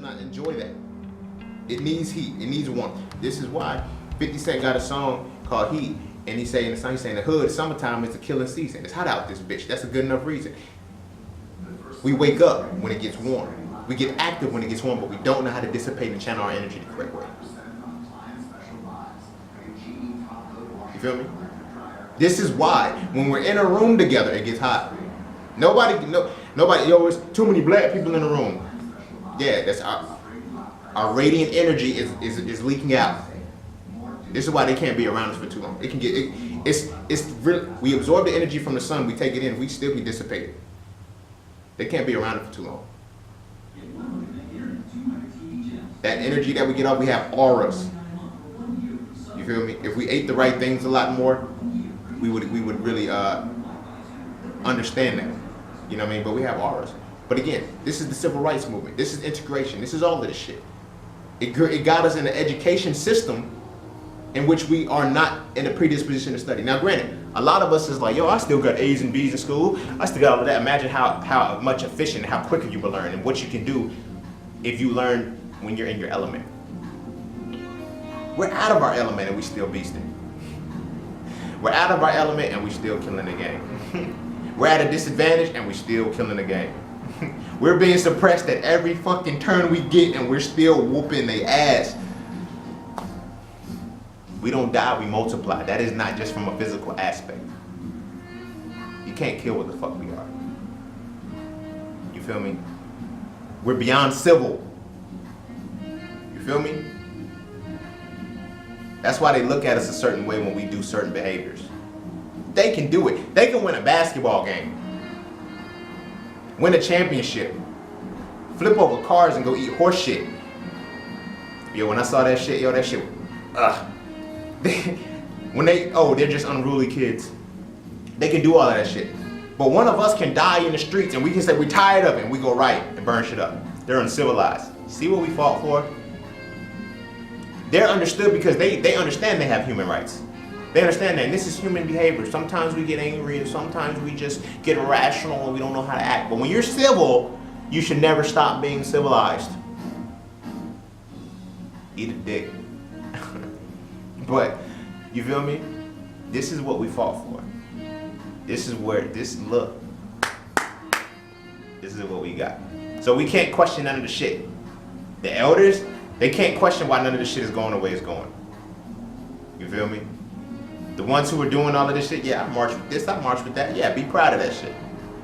not enjoy that. It needs heat. It needs warmth. This is why 50 Cent got a song called Heat, and he's saying the hood, summertime is the killing season. It's hot out this bitch. That's a good enough reason. We wake up when it gets warm. We get active when it gets warm, but we don't know how to dissipate and channel our energy the correct way. You feel me? This is why when we're in a room together, it gets hot. Nobody, yo, there's too many black people in the room. Yeah, that's our radiant energy is leaking out. This is why they can't be around us for too long. It can get, it's really, we absorb the energy from the sun, we take it in, we still be dissipated. They can't be around it for too long. That energy that we get off, we have auras. You feel me? If we ate the right things a lot more, we would really understand that. You know what I mean? But we have auras. But again, this is the civil rights movement. This is integration. This is all of this shit. It got us in an education system in which we are not in a predisposition to study. Now granted, a lot of us is like, yo, I still got A's and B's in school. I still got all of that. Imagine how much efficient, how quicker you will learn and what you can do if you learn when you're in your element. We're out of our element and we still beasting. We're out of our element and we still killing the game. We're at a disadvantage and we still killing the game. We're being suppressed at every fucking turn we get and we're still whooping their ass. We don't die, we multiply. That is not just from a physical aspect. You can't kill what the fuck we are. You feel me? We're beyond civil. You feel me? That's why they look at us a certain way when we do certain behaviors. They can do it. They can win a basketball game, win a championship, flip over cars and go eat horse shit. Yo, when I saw that shit, yo, that shit, they're just unruly kids. They can do all of that shit. But one of us can die in the streets and we can say we're tired of it and we go right and burn shit up. They're uncivilized. See what we fought for? They're understood because they understand they have human rights. They understand that, and this is human behavior. Sometimes we get angry and sometimes we just get irrational and we don't know how to act. But when you're civil, you should never stop being civilized. Eat a dick. But, you feel me? This is what we fought for. This is where, look. This is what we got. So we can't question none of the shit. The elders, they can't question why none of this shit is going the way it's going. You feel me? The ones who are doing all of this shit, yeah, I march with this, I march with that. Yeah, be proud of that shit.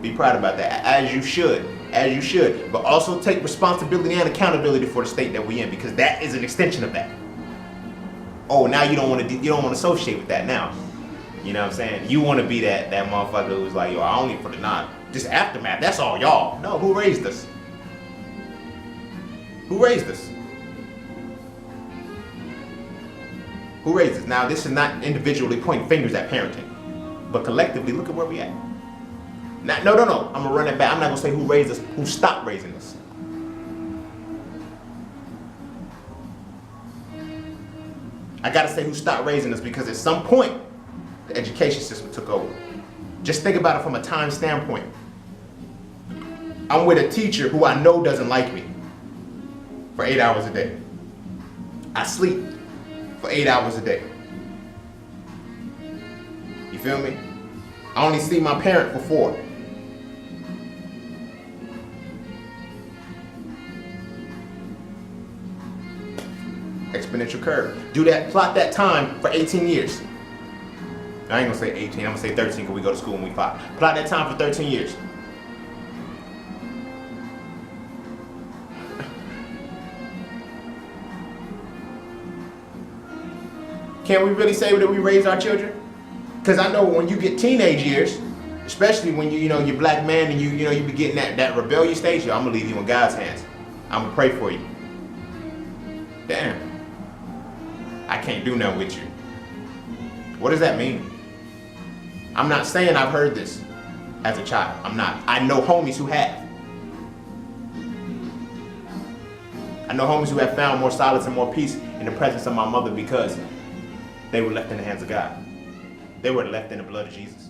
Be proud about that, as you should. As you should. But also take responsibility and accountability for the state that we're in, because that is an extension of that. Oh, now you don't want to associate with that now. You know what I'm saying? You want to be that motherfucker who's like, yo, I only for the just aftermath. That's all y'all. No, who raised us? Who raised us? Who raised us? Now, this is not individually pointing fingers at parenting, but collectively, look at where we at. Now, no. I'm gonna run it back. I'm not gonna say who raised us. Who stopped raising us? I gotta say who stopped raising us, because at some point, the education system took over. Just think about it from a time standpoint. I'm with a teacher who I know doesn't like me for 8 hours a day. I sleep for 8 hours a day. You feel me? I only see my parent for 4. Exponential curve. Do that, plot that time for 18 years. I ain't gonna say 18, I'm gonna say 13 because we go to school when we 5. Plot that time for 13 years. Can we really say that we raise our children? Because I know when you get teenage years, especially when you're black man and you be getting that rebellious stage, I'm gonna leave you in God's hands. I'm gonna pray for you. Damn. I can't do nothing with you. What does that mean? I'm not saying I've heard this as a child. I'm not. I know homies who have. I know homies who have found more solace and more peace in the presence of my mother because they were left in the hands of God. They were left in the blood of Jesus.